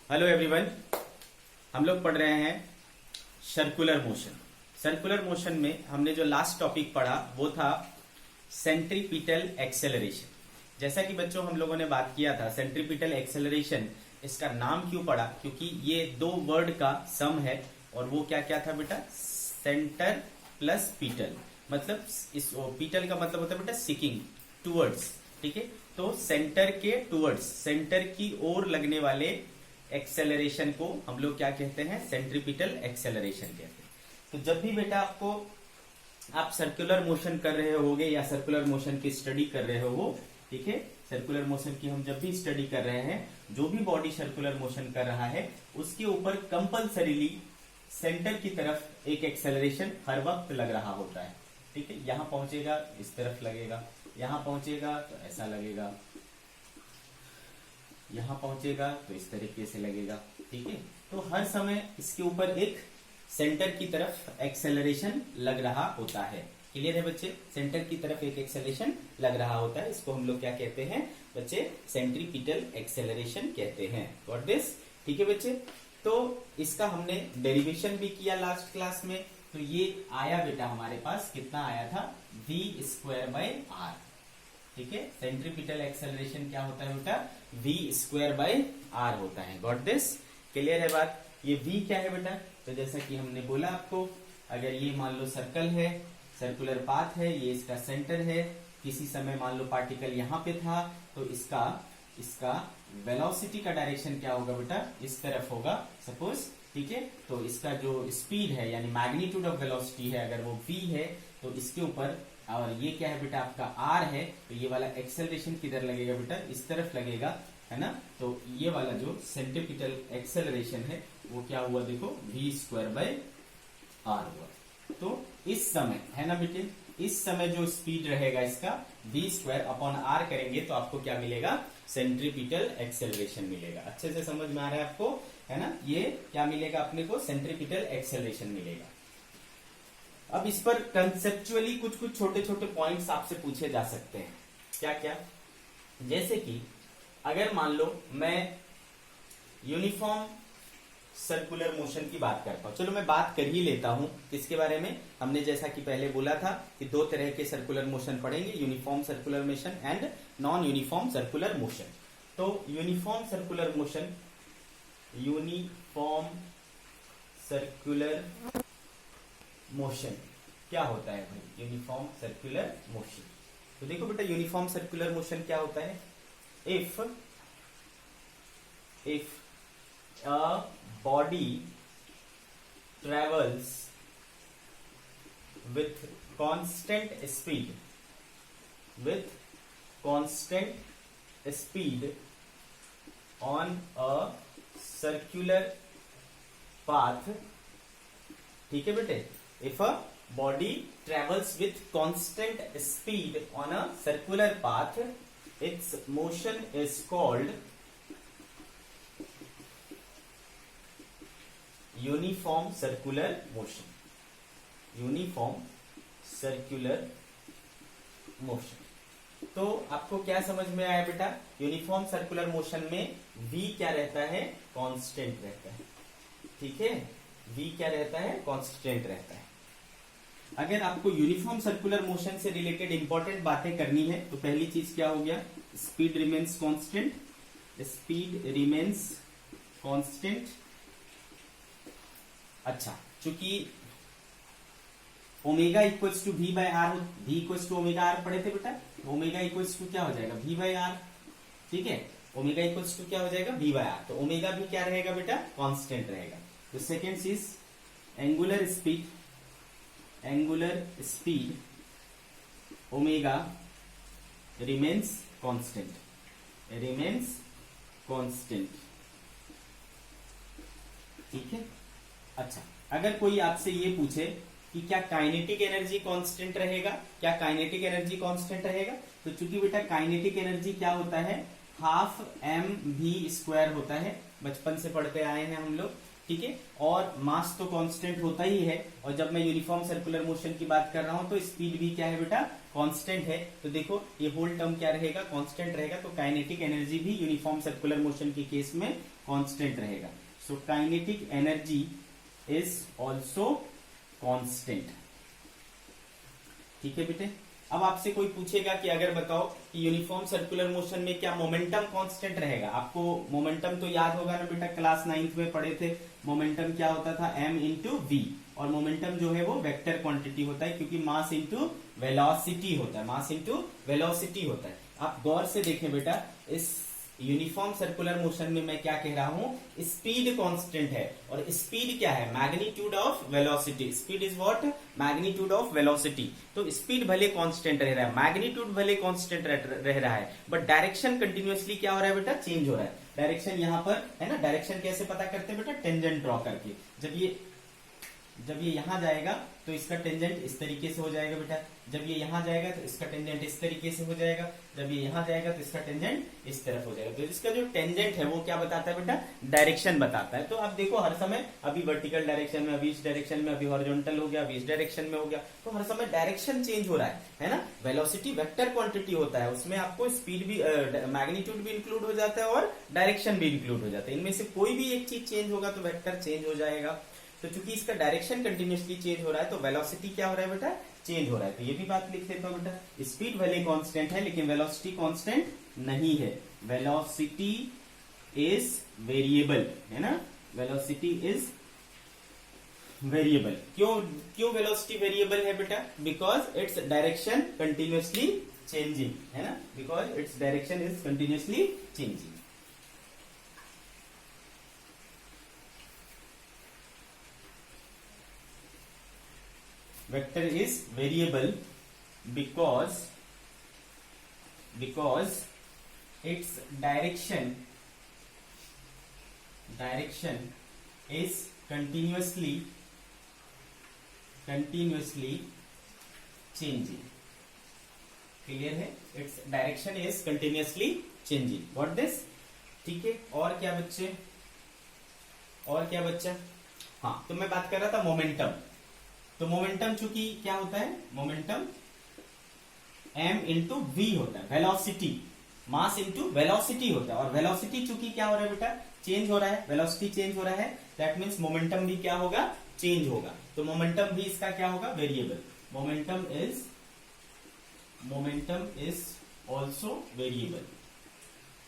Hello everyone. हम लोग पढ़ रहे हैं सर्कुलर मोशन। सर्कुलर मोशन में हमने जो लास्ट टॉपिक पढ़ा वो था सेंट्रीपिटल एक्सेलरेशन। जैसा कि बच्चों हम लोगों ने बात किया था, सेंट्रीपिटल एक्सेलरेशन इसका नाम क्यों पड़ा, क्योंकि ये दो वर्ड का सम है। और वो क्या क्या था बेटा? सेंटर प्लस पीटल। मतलब इस पीटल का मतलब होता है बेटा सीकिंग, टूवर्ड्स। ठीक है, तो सेंटर के टूवर्ड्स, सेंटर की ओर लगने वाले एक्सेलरेशन को हम लोग क्या कहते हैं? सेंट्रीपिटल एक्सेलरेशन कहते हैं। तो जब भी बेटा आपको आप सर्कुलर मोशन कर रहे होगे या सर्कुलर मोशन की स्टडी कर रहे हो, ठीक है, सर्कुलर मोशन की हम जब भी स्टडी कर रहे हैं, जो भी बॉडी सर्कुलर मोशन कर रहा है उसके ऊपर कंपल्सरीली सेंटर की तरफ एक एक्सेलरेशन हर वक्त लग रहा होता है। ठीक है, यहां पहुंचेगा इस तरफ लगेगा, यहां पहुंचेगा तो ऐसा लगेगा, यहां पहुंचेगा तो इस तरीके से लगेगा। ठीक है, तो हर समय इसके ऊपर एक सेंटर की तरफ एक्सेलरेशन लग रहा होता है। क्लियर है बच्चे? सेंटर की तरफ एक एक्सेलरेशन लग रहा होता है, इसको हम लोग क्या कहते हैं बच्चे? सेंट्रीपिटल एक्सेलरेशन कहते हैं। Got this? ठीक है बच्चे, तो इसका हमने डेरिवेशन भी किया लास्ट क्लास में। तो ये आया बेटा हमारे पास, कितना आया था? v²/r। ठीक है, सेंट्रीपिटल एक्सेलरेशन क्या होता है बेटा? v²/r होता है। Got this? क्लियर है बात? ये v क्या है बेटा? तो जैसा कि हमने बोला आपको, अगर ये मान लो सर्कल है, सर्कुलर पाथ है, ये इसका सेंटर है, किसी समय मान लो पार्टिकल यहां पे था, तो इसका वेलोसिटी का डायरेक्शन क्या होगा बेटा? इस तरफ होगा सपोज। ठीक है, तो इसका जो स्पीड है यानी मैग्नीट्यूड ऑफ वेलोसिटी है, अगर वो v है तो इसके ऊपर, और ये क्या है बेटा? आपका r है, तो ये वाला एक्सेलरेशन किधर लगेगा बेटा? इस तरफ लगेगा, है ना। तो ये वाला जो सेंट्रीपिटल एक्सेलरेशन है वो क्या हुआ? देखो v²/r हुआ। तो इस समय, है ना बेटे, इस समय जो स्पीड रहेगा इसका v²/r करेंगे तो आपको क्या मिलेगा? सेंट्रीपिटल एक्सेलरेशन मिलेगा। अच्छे से समझ में आ रहा है आपको, है ना? ये क्या मिलेगा अपने को? सेंट्रीपिटल एक्सेलरेशन मिलेगा। अब इस पर कंसेप्चुअली कुछ छोटे छोटे पॉइंट्स आपसे पूछे जा सकते हैं। क्या क्या? जैसे कि अगर मान लो मैं यूनिफॉर्म सर्कुलर मोशन की बात करता हूं, चलो मैं बात कर ही लेता हूं इसके बारे में। हमने जैसा कि पहले बोला था कि दो तरह के सर्कुलर मोशन पढ़ेंगे, uniform circular motion and non uniform circular motion. तो uniform circular motion, uniform circular motion क्या होता है भाई? यूनिफॉर्म सर्कुलर मोशन, तो देखो बेटा यूनिफॉर्म सर्कुलर मोशन क्या होता है? If a body travels with constant speed on a circular path, ठीक है बेटे, if a body travels with constant speed on a circular path, its motion is called uniform circular motion. Uniform circular motion. तो आपको क्या समझ में आया बेटा? यूनिफॉर्म सर्कुलर मोशन में v क्या रहता है? कांस्टेंट रहता है। ठीक है, v क्या रहता है? कांस्टेंट रहता है। अगर आपको यूनिफॉर्म सर्कुलर मोशन से रिलेटेड इंपॉर्टेंट बातें करनी है तो पहली चीज क्या हो गया? Speed remains constant. Speed remains constant. अच्छा, चूंकि omega equals to v/r, v equals to omega r पढ़े थे बेटा, ओमेगा इक्वल्स टू क्या हो जाएगा? v/r। ठीक है, ओमेगा इक्वल्स टू क्या हो जाएगा? v/r। तो ओमेगा भी क्या रहेगा बेटा? कांस्टेंट रहेगा। तो सेकेंड चीज angular speed, angular speed omega remains constant, remains constant. ठीक है, अच्छा, अगर कोई आपसे ये पूछे कि क्या काइनेटिक एनर्जी कांस्टेंट रहेगा? क्या काइनेटिक एनर्जी कांस्टेंट रहेगा? तो चूंकि बेटा काइनेटिक एनर्जी क्या होता है? हाफ mv² होता है, बचपन से पढ़ते आए हैं हम लोग। ठीक है, और मास तो कांस्टेंट होता ही है, और जब मैं यूनिफॉर्म सर्कुलर मोशन की बात कर रहा हूं तो स्पीड भी क्या है बेटा? कांस्टेंट है, तो देखो ये होल टर्म क्या रहेगा, कांस्टेंट रहेगा, तो काइनेटिक एनर्जी भी यूनिफॉर्म सर्कुलर मोशन के केस में कांस्टेंट रहेगा। So kinetic energy is also constant. ठीक है बेटे। अब आपसे कोई पूछेगा कि अगर बताओ कि यूनिफॉर्म सर्कुलर मोशन में क्या मोमेंटम कांस्टेंट रहेगा? आपको मोमेंटम तो याद होगा ना बेटा, क्लास 9th में पढ़े थे। मोमेंटम क्या होता था, m इंटू वी, और मोमेंटम जो है वो वेक्टर क्वांटिटी होता है, क्योंकि मास इंटू वेलोसिटी होता है, मास इंटू वेलोसिटी होता है। आप गौर से देखें बेटा, इस यूनिफॉर्म सर्कुलर मोशन में मैं क्या कह रहा हूं, स्पीड कांस्टेंट है, और स्पीड क्या है, magnitude of velocity. Speed is what, magnitude of velocity. तो स्पीड भले कांस्टेंट रह रहा है, मैग्नीट्यूड भले कांस्टेंट रह रहा है, बट डायरेक्शन कंटिन्यूअसली क्या हो रहा है बेटा, चेंज हो रहा है। डायरेक्शन यहाँ पर है ना, डायरेक्शन कैसे पता करते हैं बेटा, टेंजेंट ड्रॉ करके। जब ये यहां जाएगा तो इसका टेंजेंट इस तरीके से हो जाएगा बेटा, जब ये यहां जाएगा तो इसका टेंजेंट इस तरीके से हो जाएगा, जब ये यहां जाएगा तो इसका टेंजेंट इस तरफ हो जाएगा। तो इसका जो टेंजेंट है वो क्या बताता है बेटा, डायरेक्शन बताता है। तो आप देखो हर समय, अभी वर्टिकल डायरेक्शन में, अभी इस डायरेक्शन में, अभी हॉरिजॉन्टल हो गया, अभी इस डायरेक्शन में हो गया, तो हर समय डायरेक्शन चेंज हो रहा है ना। वेलोसिटी वेक्टर क्वांटिटी होता है, उसमें आपको स्पीड भी, मैग्नीट्यूड भी इंक्लूड हो जाता है और डायरेक्शन भी इंक्लूड हो जाता है। इनमें से कोई भी एक चीज चेंज होगा तो वेक्टर चेंज हो जाएगा। तो चूंकि इसका डायरेक्शन कंटिन्यूअसली चेंज हो रहा है तो वेलोसिटी क्या हो रहा है बेटा, चेंज हो रहा है। तो ये भी बात लिख लेता हूं बेटा, स्पीड भले कांस्टेंट है लेकिन वेलोसिटी कांस्टेंट नहीं है। वेलोसिटी इज वेरिएबल, है ना, वेलोसिटी इज वेरिएबल। क्यों वेलोसिटी वेरिएबल है बेटा, because its direction continuously changing, है ना, because its direction is continuously changing. Vector is variable because its direction is continuously changing. Clear है? Its direction is continuously changing. Got this? ठीक है। और क्या बच्चा, हाँ, तो मैं बात कर रहा था मोमेंटम। तो मोमेंटम चूंकि क्या होता है, मोमेंटम m इंटू वी होता है, वेलोसिटी, मास इंटू वेलोसिटी होता है। और वेलोसिटी चूंकि क्या हो रहा है बेटा, चेंज हो रहा है, वेलोसिटी चेंज हो रहा है, दैट मीन्स मोमेंटम भी क्या होगा, चेंज होगा। तो मोमेंटम भी इसका क्या होगा, variable. Momentum is also variable.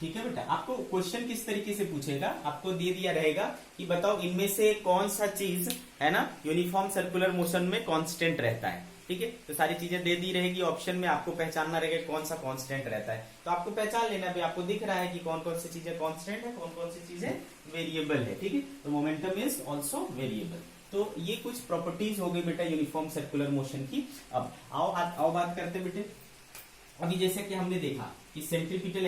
ठीक है बेटा। आपको क्वेश्चन किस तरीके से पूछेगा, आपको दे दिया रहेगा कि बताओ इनमें से कौन सा चीज है ना यूनिफॉर्म सर्कुलर मोशन में कांस्टेंट रहता है। ठीक है, तो सारी चीजें दे दी रहेगी ऑप्शन में, आपको पहचानना रहेगा कौन सा कांस्टेंट रहता है। तो आपको पहचान लेना भाई, आपको दिख रहा है कि कौन कौन सी चीजें कांस्टेंट है, कौन कौन सी चीजें वेरिएबल है। ठीक है, तो मोमेंटम इज ऑल्सो वेरिएबल। तो ये कुछ प्रॉपर्टीज हो गई बेटा यूनिफॉर्म सर्कुलर मोशन की। अब आओ बात करते बेटे। अभी जैसे कि हमने देखा कि सेंट्रीपिटल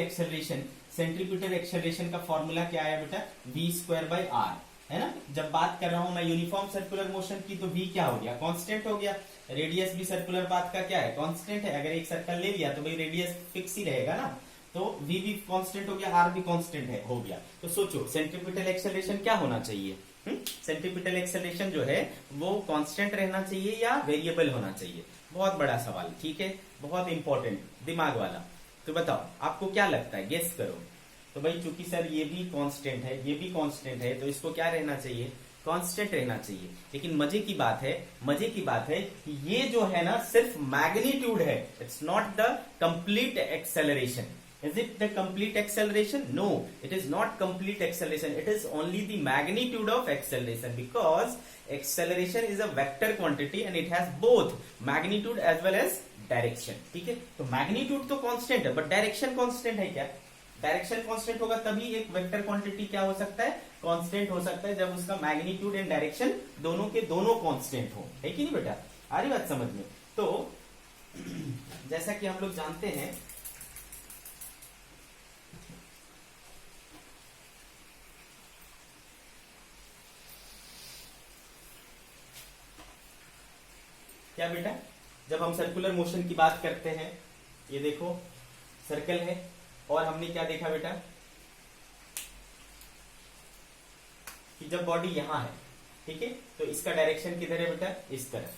एक्सेलरेशन का फॉर्मूला क्या है बेटा, v²/r, है ना। जब बात कर रहा हूं मैं यूनिफॉर्म सर्कुलर मोशन की तो v क्या हो गया, कांस्टेंट हो गया। रेडियस भी सर्कुलर पाथ का क्या है, कांस्टेंट है। अगर एक सर्कल ले लिया तो भाई रेडियस फिक्स ही रहेगा ना, तो v भी कांस्टेंट हो गया, r भी कांस्टेंट है हो गया। तो सोचो सेंट्रीपिटल एक्सेलरेशन क्या होना चाहिए, सेंट्रीपिटल एक्सेलरेशन जो है वो कांस्टेंट रहना चाहिए या वेरिएबल होना चाहिए, बहुत बड़ा सवाल। ठीक है, बहुत इंपॉर्टेंट, दिमाग वाला। तो बताओ आपको क्या लगता है, गेस करो। तो भाई चूंकि सर ये भी कांस्टेंट है, ये भी कांस्टेंट है, तो इसको क्या रहना चाहिए, कांस्टेंट रहना चाहिए। लेकिन मजे की बात है कि ये जो है ना सिर्फ मैग्नीट्यूड है, it's not the complete acceleration. Is it the complete acceleration? No, it is not complete acceleration. It is only the magnitude of acceleration, because acceleration is a vector quantity and it has both magnitude as well as direction. ठीक है, तो magnitude तो constant है, but direction constant है क्या? Direction constant होगा तभी एक वेक्टर क्वांटिटी क्या हो सकता है, कांस्टेंट हो सकता है, जब उसका मैग्नीट्यूड एंड डायरेक्शन दोनों के दोनों कांस्टेंट हो। है कि नहीं बेटा, आ रही बात समझ में। तो जैसा कि हम लोग जानते हैं, क्या बेटा, जब हम सर्कुलर मोशन की बात करते हैं, ये देखो सर्कल है, और हमने क्या देखा बेटा कि जब बॉडी यहां है, ठीक है, तो इसका डायरेक्शन किधर है बेटा, इस तरफ।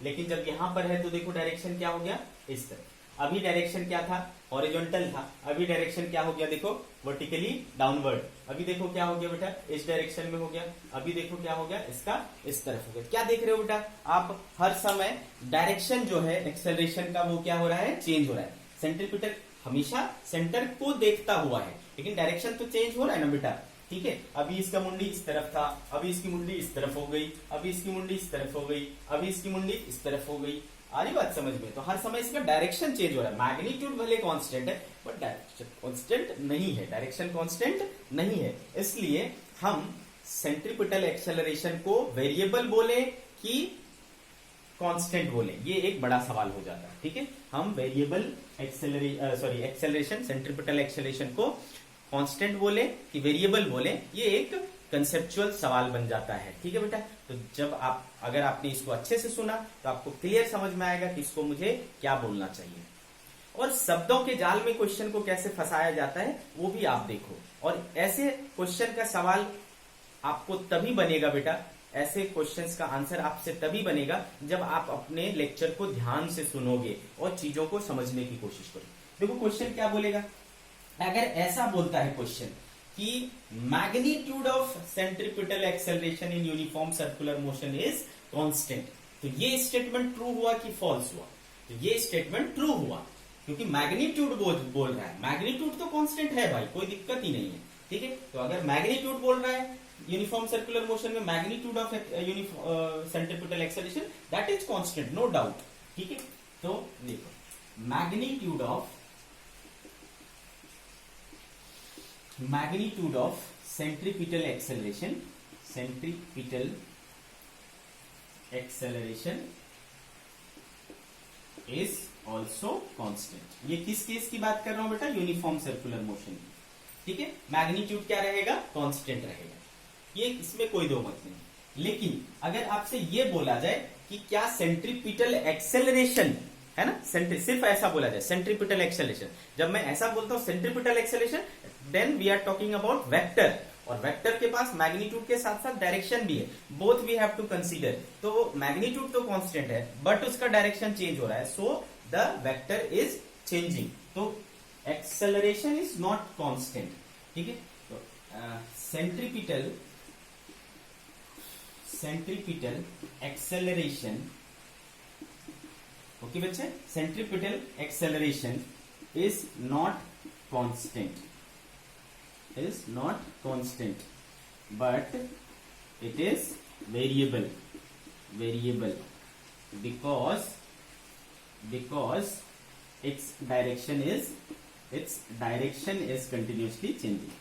लेकिन जब यहां पर है तो देखो डायरेक्शन क्या हो गया, इस तरफ। अभी डायरेक्शन क्या था, हॉरिजॉन्टल था, अभी डायरेक्शन क्या हो गया देखो, वर्टिकली डाउनवर्ड। अभी देखो क्या हो गया बेटा, इस डायरेक्शन में हो गया। अभी देखो क्या हो गया, इसका इस तरफ हो गया। क्या देख रहे हो बेटा आप, हर समय डायरेक्शन जो है एक्सेलरेशन का वो क्या हो रहा है, चेंज हो रहा है। सेंट्रीपिटल हमेशा सेंटर को देखता हुआ है, लेकिन डायरेक्शन तो चेंज हो रहा है ना बेटा, ठीक है। अभी इसका मुंडी इस तरफ था, अभी इसकी मुंडी इस तरफ हो गई, अभी इसकी मुंडी इस तरफ हो गई, अभी इसकी मुंडी इस तरफ हो गई। आ रही बात समझ में? तो हर समय इसका डायरेक्शन चेंज हो रहा है। मैग्नीट्यूड भले कांस्टेंट है बट डायरेक्शन कांस्टेंट नहीं है, डायरेक्शन कांस्टेंट नहीं है। इसलिए हम सेंट्रीपिटल एक्सेलरेशन को वेरिएबल बोले कि कांस्टेंट बोले, ये एक बड़ा सवाल हो जाता है, ठीक है। हम वेरिएबल एक्सेलरेशन, सेंट्रीपिटल एक्सेलरेशन को कांस्टेंट बोले कि वेरिएबल बोले, ये एक कंसेप्चुअल सवाल बन जाता है, ठीक है बेटा। तो जब आप, अगर आपने इसको अच्छे से सुना तो आपको क्लियर समझ में आएगा कि इसको मुझे क्या बोलना चाहिए। और शब्दों के जाल में क्वेश्चन को कैसे फंसाया जाता है वो भी आप देखो। और ऐसे क्वेश्चन का सवाल आपको तभी बनेगा बेटा, ऐसे क्वेश्चंस का आंसर आपसे तभी बनेगा जब आप अपने लेक्चर को ध्यान से सुनोगे और चीजों को समझने की कोशिश करोगे। देखो क्वेश्चन क्या बोलेगा, अगर ऐसा बोलता है क्वेश्चन कि magnitude of centripetal acceleration in uniform circular motion is constant, तो ये स्टेटमेंट ट्रू हुआ कि फॉल्स हुआ? तो ये स्टेटमेंट ट्रू हुआ, क्योंकि मैग्नीट्यूड बोल रहा है। मैग्नीट्यूड तो कांस्टेंट है भाई, कोई दिक्कत ही नहीं है, ठीक है। तो अगर मैग्नीट्यूड बोल रहा है यूनिफॉर्म सर्कुलर मोशन में, magnitude of centripetal acceleration that is constant, no doubt, ठीक है। तो देखो magnitude of centripetal acceleration is also constant. ये किस केस की बात कर रहा हूं बेटा, यूनिफॉर्म सर्कुलर मोशन की, ठीक है। मैग्नीट्यूड क्या रहेगा, कांस्टेंट रहेगा, ये इसमें कोई दो मत नहीं। लेकिन अगर आपसे ये बोला जाए कि क्या सेंट्रीपिटल एक्सेलरेशन है ना, सिर्फ ऐसा बोला जाए सेंट्रीपिटल एक्सेलरेशन, जब मैं ऐसा बोलता हूं centripetal acceleration, then we are talking about vector, और वेक्टर के पास मैग्नीट्यूड के साथ साथ डायरेक्शन भी है, both we have to consider. तो मैग्नीट्यूड तो कांस्टेंट है बट उसका डायरेक्शन चेंज हो रहा है, so the vector is changing, तो एक्सेलरेशन इज नॉट कांस्टेंट, ठीक है। तो सेंट्रीपिटल एक्सेलरेशन, ओके बच्चे, centripetal acceleration is not constant, but it is variable because its direction is continuously changing,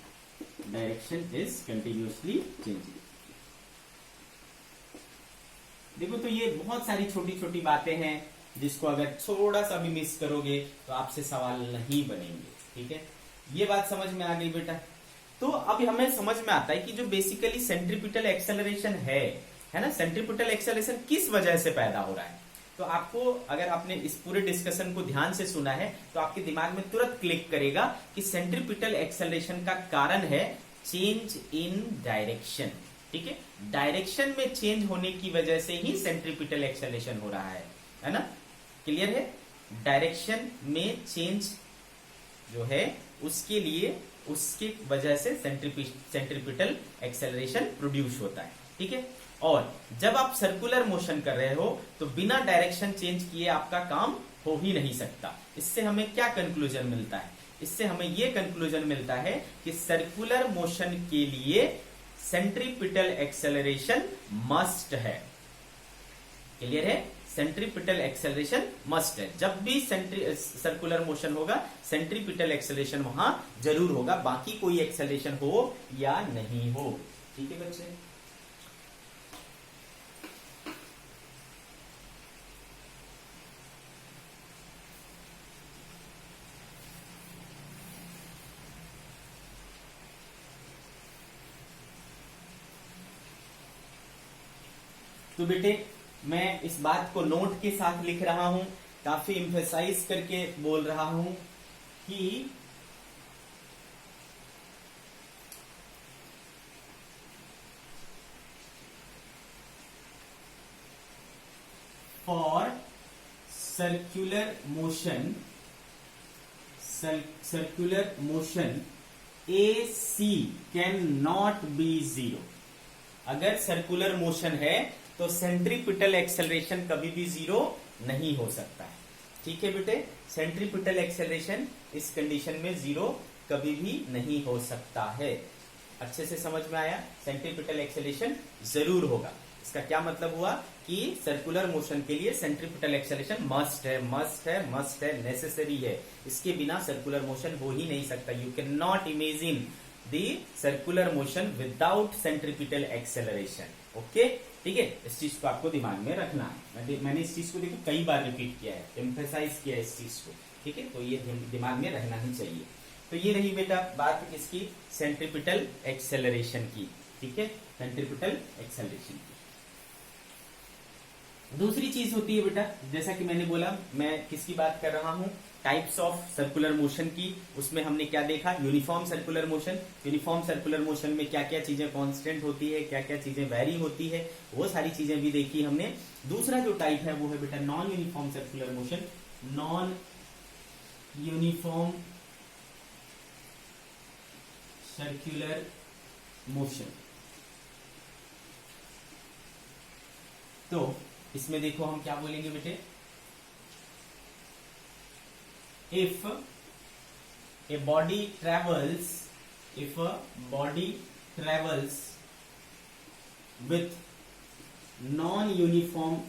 देखो तो ये बहुत सारी छोटी छोटी बातें हैं जिसको अगर थोड़ा सा भी मिस करोगे तो आपसे सवाल नहीं बनेंगे, ठीक है। ये बात समझ में आ गई बेटा। तो अब हमें समझ में आता है कि जो बेसिकली सेंट्रीपिटल एक्सेलरेशन है ना, सेंट्रीपिटल एक्सेलरेशन किस वजह से पैदा हो रहा है। तो आपको, अगर आपने इस पूरे डिस्कशन को ध्यान से सुना है तो आपके दिमाग में तुरंत क्लिक करेगा कि सेंट्रीपिटल एक्सेलरेशन का कारण है चेंज इन डायरेक्शन, ठीक है। डायरेक्शन में चेंज होने की वजह से ही सेंट्रीपिटल एक्सेलरेशन हो रहा है ना, क्लियर है। डायरेक्शन में चेंज जो है उसके लिए, उसकी वजह से सेंट्रीपिटल एक्सेलरेशन प्रोड्यूस होता है, ठीक है। और जब आप सर्कुलर मोशन कर रहे हो तो बिना डायरेक्शन चेंज किए आपका काम हो ही नहीं सकता। इससे हमें क्या कंक्लूजन मिलता है, इससे हमें यह कंक्लूजन मिलता है कि सर्कुलर मोशन के लिए सेंट्रीपिटल एक्सेलरेशन मस्ट है, क्लियर है। सेंट्रीपिटल एक्सेलरेशन मस्ट है, जब भी सर्कुलर मोशन होगा सेंट्रीपिटल एक्सेलरेशन वहां जरूर होगा, बाकी कोई एक्सेलरेशन हो या नहीं हो, ठीक है बच्चे। तो बेटे मैं इस बात को नोट के साथ लिख रहा हूं, काफी एम्फेसाइज करके बोल रहा हूं कि for circular motion A C can not be zero. अगर सर्कुलर मोशन है तो सेंट्रीपिटल एक्सेलरेशन कभी भी जीरो नहीं हो सकता है। ठीक है बेटे, सेंट्रीपिटल एक्सेलरेशन इस कंडीशन में जीरो कभी भी नहीं हो सकता है। अच्छे से समझ में आया? सेंट्रीपिटल एक्सेलरेशन जरूर होगा। इसका क्या मतलब हुआ कि सर्कुलर मोशन के लिए सेंट्रीपिटल एक्सेलरेशन मस्ट है, नेसेसरी है। इसके बिना सर्कुलर मोशन हो ही नहीं सकता। You can not imagine the circular motion without centripetal acceleration. Okay, ठीक है, इस चीज को आपको दिमाग में रखना है। मैंने इस चीज को देखो कई बार रिपीट किया है, एम्फेसाइज किया है इस चीज को। ठीक है, तो ये दिमाग में रहना ही चाहिए। तो ये रही बेटा बात किसकी? सेंट्रीपिटल एक्सेलरेशन की। ठीक है, सेंट्रीपिटल एक्सेलरेशन की। दूसरी चीज होती है बेटा, जैसा कि मैंने बोला, मैं किसकी बात कर रहा हूं? टाइप्स ऑफ सर्कुलर मोशन की। उसमें हमने क्या देखा? Uniform circular motion. Uniform circular motion में क्या क्या चीजें कांस्टेंट होती है, क्या क्या चीजें वेरी होती है, वो सारी चीजें भी देखी हमने। दूसरा जो टाइप है वो है बेटा non uniform circular motion. Non uniform circular motion. तो इसमें देखो हम क्या बोलेंगे बेटे? If a body travels with non-uniform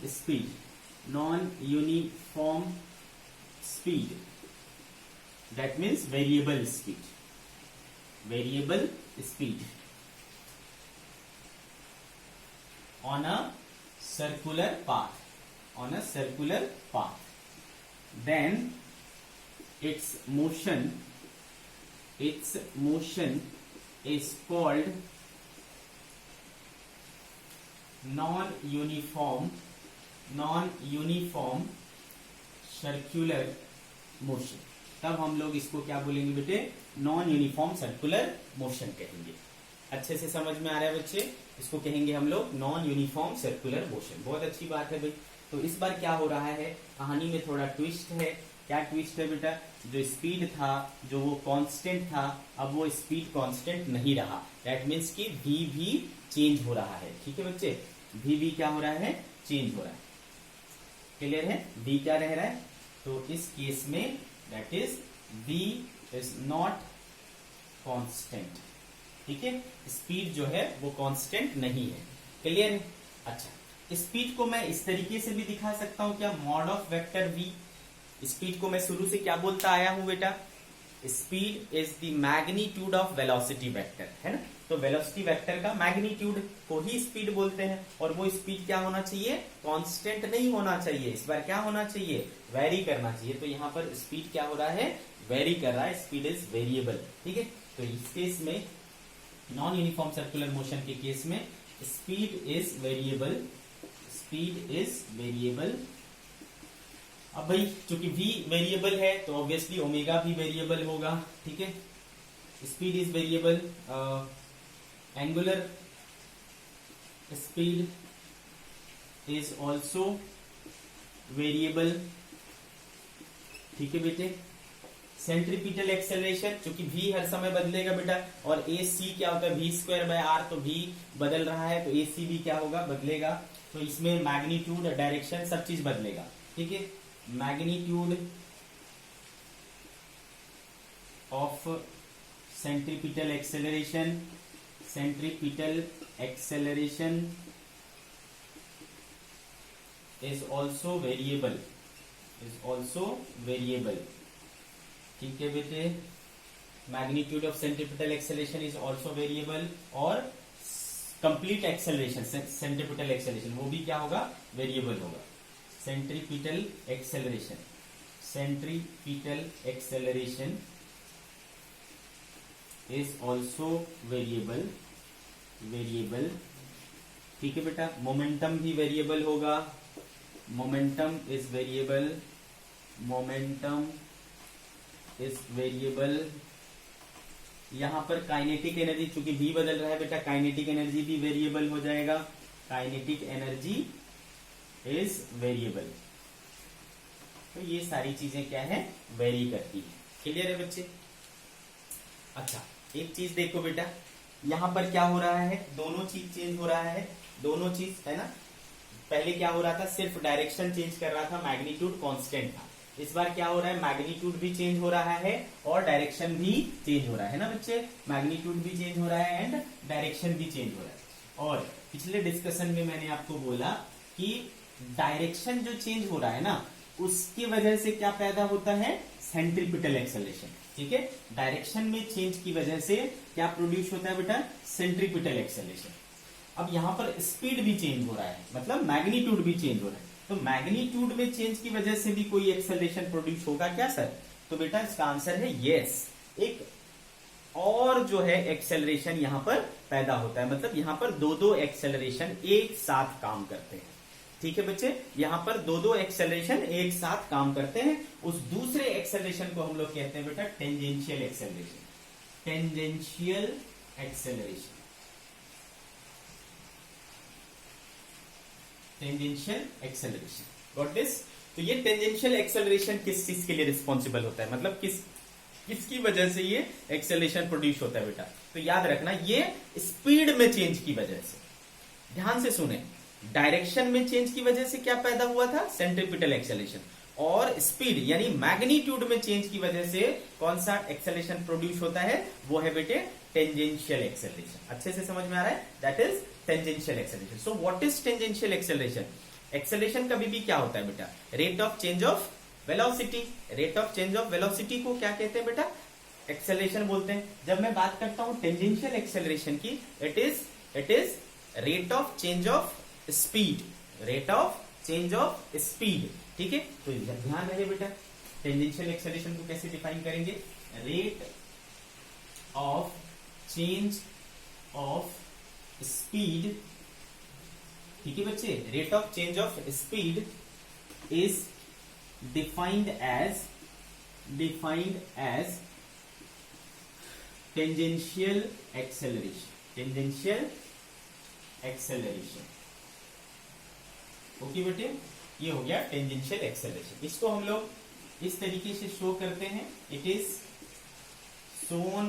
speed, that means variable speed on a circular path, then its motion is called non-uniform circular motion. तब हम लोग इसको क्या बोलेंगे बेटे? नॉन यूनिफॉर्म सर्कुलर मोशन कहेंगे। अच्छे से समझ में आ रहा है बच्चे? इसको कहेंगे हम लोग नॉन यूनिफॉर्म सर्कुलर मोशन। बहुत अच्छी बात है भाई। तो इस बार क्या हो रहा है? कहानी में थोड़ा ट्विस्ट है। क्या ट्विस्ट है बेटा? जो स्पीड था, जो वो कांस्टेंट था, अब वो स्पीड कांस्टेंट नहीं रहा। दैट मीन्स कि v भी चेंज हो रहा है। ठीक है बच्चे, v भी क्या हो रहा है? चेंज हो रहा है। क्लियर है? v क्या रह रहा है? तो इस केस में that is v is not constant. ठीक है, स्पीड जो है वो कांस्टेंट नहीं है। क्लियर है? अच्छा, स्पीड को मैं इस तरीके से भी दिखा सकता हूं क्या? Mod of vector v। Speed को मैं शुरू से क्या बोलता आया हूं बेटा? Speed is the magnitude of velocity vector, है ना? तो वेलोसिटी वेक्टर का मैग्नीट्यूड को ही स्पीड बोलते हैं। और वो स्पीड क्या होना चाहिए? कांस्टेंट नहीं होना चाहिए। इस बार क्या होना चाहिए? वेरी करना चाहिए। तो यहाँ पर स्पीड क्या हो रहा है? वेरी कर रहा है। Speed is variable. ठीक है, तो इस केस में नॉन यूनिफॉर्म सर्कुलर मोशन के केस में स्पीड इज वेरिएबल। अब भाई चूंकि v वेरिएबल है तो ऑब्वियसली ओमेगा भी वेरिएबल होगा। ठीक है, speed is variable, angular speed is also variable. ठीक है बेटे, सेंट्रीपिटल एक्सेलरेशन, चूंकि v हर समय बदलेगा बेटा, और ए सी क्या होता है? v²/r, तो v बदल रहा है तो ए सी भी क्या होगा? बदलेगा। तो इसमें मैग्नीट्यूड, डायरेक्शन, सब चीज बदलेगा। ठीक है, magnitude of centripetal acceleration is also variable. ठीक है बेटे, magnitude of centripetal acceleration is also variable. और कंप्लीट एक्सेलरेशन, सेंट्रीपिटल एक्सेलरेशन, वो भी क्या होगा? वेरिएबल होगा। Centripetal acceleration is also variable. ठीक है बेटा, मोमेंटम भी वेरिएबल होगा। Momentum is variable. यहां पर काइनेटिक एनर्जी, चूंकि v बदल रहा है बेटा, काइनेटिक एनर्जी भी वेरिएबल हो जाएगा। Kinetic energy is variable. तो ये सारी चीजें क्या है, वेरी करती है। क्लियर है बच्चे? अच्छा, एक चीज देखो बेटा, यहाँ पर क्या हो रहा है, दोनों चीज चेंज हो रहा है, दोनों चीज है ना। पहले क्या हो रहा था, सिर्फ डायरेक्शन चेंज कर रहा था, मैग्नीट्यूड कांस्टेंट था। इस बार क्या हो रहा है, मैग्नीट्यूड भी चेंज हो रहा है और डायरेक्शन भी चेंज हो रहा है ना बच्चे। मैग्नीट्यूड भी चेंज हो रहा है एंड डायरेक्शन भी चेंज हो रहा है। और पिछले डिस्कशन में मैंने आपको बोला कि डायरेक्शन जो चेंज हो रहा है ना, उसकी वजह से क्या पैदा होता है, सेंट्रीपिटल एक्सेलरेशन। ठीक है, डायरेक्शन में चेंज की वजह से क्या प्रोड्यूस होता है बेटा, सेंट्रीपिटल एक्सेलरेशन। अब यहां पर स्पीड भी चेंज हो रहा है, मतलब मैग्नीट्यूड भी चेंज हो रहा है। तो मैग्नीट्यूड में चेंज की वजह से भी कोई एक्सेलरेशन प्रोड्यूस होगा क्या सर? तो बेटा इसका आंसर है यस, एक और जो है एक्सेलरेशन यहां पर पैदा होता है, मतलब यहां पर दो दो एक्सेलरेशन एक साथ काम करते हैं। ठीक है बच्चे, यहां पर दो दो एक्सेलरेशन एक साथ काम करते हैं। उस दूसरे एक्सेलरेशन को हम लोग कहते हैं बेटा tangential acceleration. Tangential acceleration, tangential acceleration, got this? तो ये टेंजेंशियल एक्सेलरेशन किस चीज के लिए रिस्पॉन्सिबल होता है, मतलब किसकी वजह से ये एक्सेलरेशन प्रोड्यूस होता है बेटा? तो याद रखना, ये स्पीड में चेंज की वजह से। ध्यान से सुने, डायरेक्शन में चेंज की वजह से क्या पैदा हुआ था, सेंट्रीपिटल एक्सेलरेशन। और स्पीड यानी मैग्नीट्यूड में चेंज की वजह से कौन सा एक्सेलरेशन प्रोड्यूस होता है, वो है बेटे टेंजेंशियल एक्सेलरेशन। अच्छे से समझ में आ रहा है, that is tangential acceleration. So what is tangential acceleration? Acceleration कभी भी क्या होता है बेटा, rate of change of velocity. Rate of change of velocity को क्या कहते हैं बेटा, एक्सेलरेशन बोलते हैं। जब मैं बात करता हूं टेंजेंशियल एक्सेलरेशन की, it is rate of change of speed, rate of change of speed. ठीक है, तो ध्यान रहे बेटा, टेंजेंशियल एक्सेलरेशन को कैसे डिफाइन करेंगे, rate of change of speed. ठीक है बच्चे, rate of change of speed is defined as tangential acceleration, tangential acceleration। Okay बेटे, ये हो गया टेंजेंशियल एक्सेलरेशन। इसको हम लोग इस तरीके से शो करते हैं, it is shown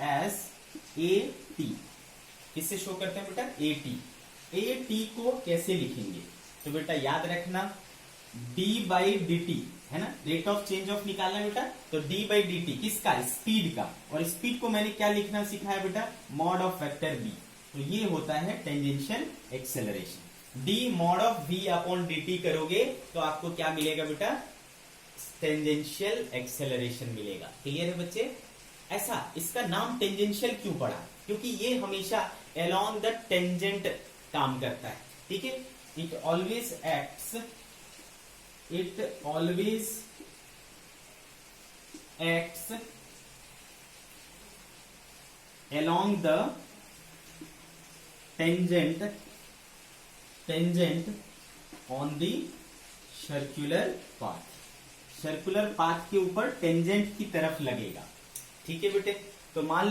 as A T. किससे शो करते हैं बेटा, ए टी। ए टी को कैसे लिखेंगे, तो बेटा याद रखना d बाई डी टी है ना, रेट ऑफ चेंज ऑफ निकालना है बेटा। तो d बाई डी टी किसका, स्पीड का। और स्पीड को मैंने क्या लिखना सिखाया बेटा, मॉड ऑफ वेक्टर v। तो ये होता है tangential acceleration. d mod of v upon D T करोगे तो आपको क्या मिलेगा बेटा, टेंजेंशियल एक्सेलरेशन मिलेगा। क्लियर है बच्चे? ऐसा इसका नाम टेंजेंशियल क्यों पड़ा, क्योंकि ये हमेशा अलोंग द टेंजेंट काम करता है। ठीक है, it always acts along the tangent on the circular path। Circular path के ऊपर टेंजेंट की तरफ लगेगा। ठीक है बेटे, तो मान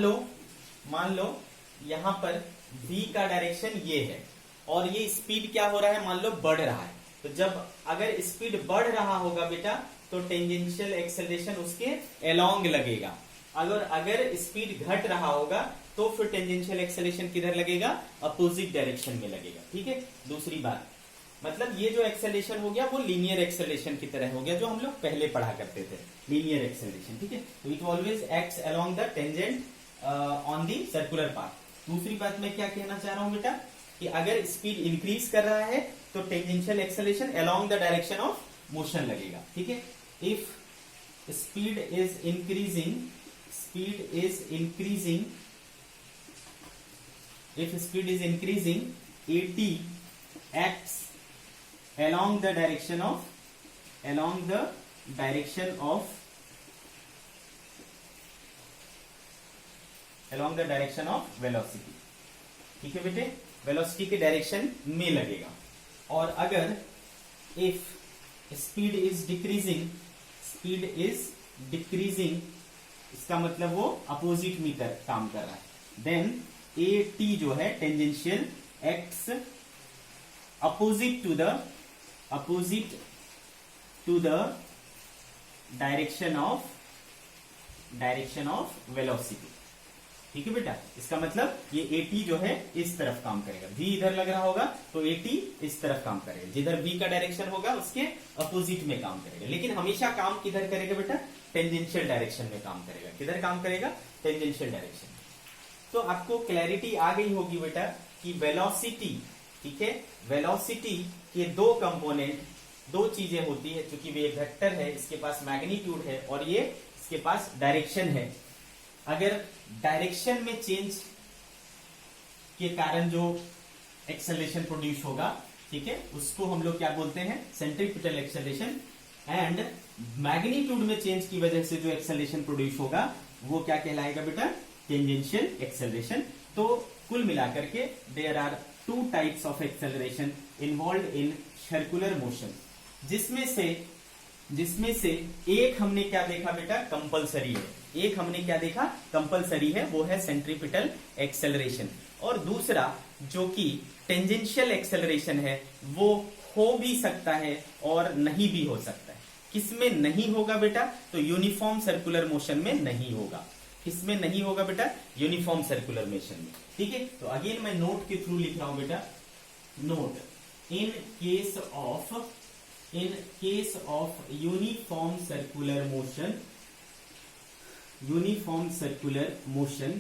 लो यहां पर v का डायरेक्शन ये है और ये स्पीड क्या हो रहा है, मान लो बढ़ रहा है। तो जब अगर स्पीड बढ़ रहा होगा बेटा तो टेंजेंशियल एक्सेलरेशन उसके अलोंग लगेगा। अगर स्पीड घट रहा होगा तो फिर टेंजेंशियल एक्सेलरेशन किधर लगेगा, अपोजिट डायरेक्शन में लगेगा। ठीक है, दूसरी बात, मतलब ये जो एक्सेलरेशन हो गया वो लीनियर एक्सेलरेशन की तरह हो गया, जो हम लोग पहले पढ़ा करते थे, लीनियर एक्सेलरेशन। ठीक है, तो it always acts along the tangent on the circular path. दूसरी बात मैं क्या कहना चाह रहा हूं बेटा, कि अगर स्पीड इंक्रीज कर रहा है तो tangential acceleration along the direction of motion लगेगा। ठीक है, if speed is increasing at acts along the direction of velocity। ठीक है बेटे, वेलोसिटी के डायरेक्शन में लगेगा। और अगर इफ स्पीड इज डिक्रीजिंग, इसका मतलब वो अपोजिट मीटर काम कर रहा है, देन ए टी जो है tangential acts opposite to the direction of velocity. ठीक है बेटा, इसका मतलब ये AT जो है इस तरफ काम करेगा, V इधर लग रहा होगा तो AT इस तरफ काम करेगा, जिधर V का डायरेक्शन होगा उसके अपोजिट में काम करेगा। लेकिन हमेशा काम किधर करेगा बेटा? टेंजेंशियल डायरेक्शन में काम करेगा। किधर काम करेगा? Tangential direction. तो आपको क्लैरिटी आ गई होगी बेटा कि वेलोसिटी, ठीक है, वेलोसिटी के दो कंपोनेंट, दो चीजें होती है, चूंकि वे वेक्टर है, इसके पास मैग्नीट्यूड है और ये इसके पास डायरेक्शन है। अगर डायरेक्शन में चेंज के कारण जो एक्सेलरेशन प्रोड्यूस होगा, ठीक है, उसको हम लोग क्या बोलते हैं? Centripetal acceleration. एंड मैग्नीट्यूड में चेंज की वजह से जो एक्सेलरेशन प्रोड्यूस होगा वो क्या कहलाएगा बेटा? Tangential acceleration. तो कुल मिलाकर के there are two types of acceleration involve in circular motion, जिसमें से एक हमने क्या देखा बेटा? कंपलसरी है। एक हमने क्या देखा? कंपलसरी है, वो है सेंट्रीपिटल एक्सेलरेशन। और दूसरा जो कि टेंजेंशियल एक्सेलरेशन है वो हो भी सकता है और नहीं भी हो सकता है। किसमें नहीं होगा बेटा? तो यूनिफॉर्म सर्कुलर मोशन में नहीं होगा। किसमें नहीं होगा बेटा? यूनिफॉर्म सर्कुलर मोशन में। ठीक है, तो अगेन मैं नोट के थ्रू लिख रहा हूं बेटा। Note, in case of uniform circular motion,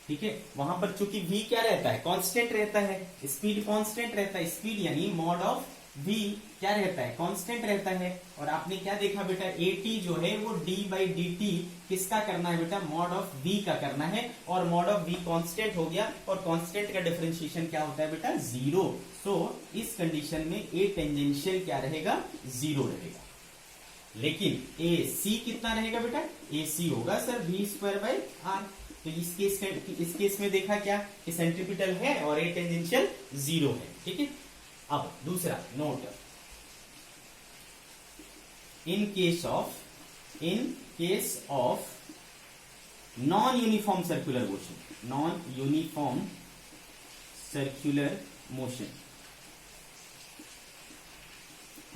ठीक है, वहां पर चूंकि v क्या रहता है? कांस्टेंट रहता है, स्पीड कांस्टेंट रहता है। स्पीड यानी मॉड ऑफ v क्या रहता है? कांस्टेंट रहता है। और आपने क्या देखा बेटा? AT जो है वो d/dt किसका करना है बेटा? मॉड ऑफ v का करना है। और मॉड ऑफ v कांस्टेंट हो गया, और कांस्टेंट का डिफरेंशिएशन क्या होता है बेटा? 0। तो इस कंडीशन में A टेंजेंशियल क्या रहेगा? 0 रहेगा। लेकिन AC कितना रहेगा बेटा? AC होगा सर v²/r। तो इस केस में देखा क्या कि सेंट्रीपिटल है और A टेंजेंशियल 0 है। ठीक है, अब दूसरा note, in case of non uniform circular motion,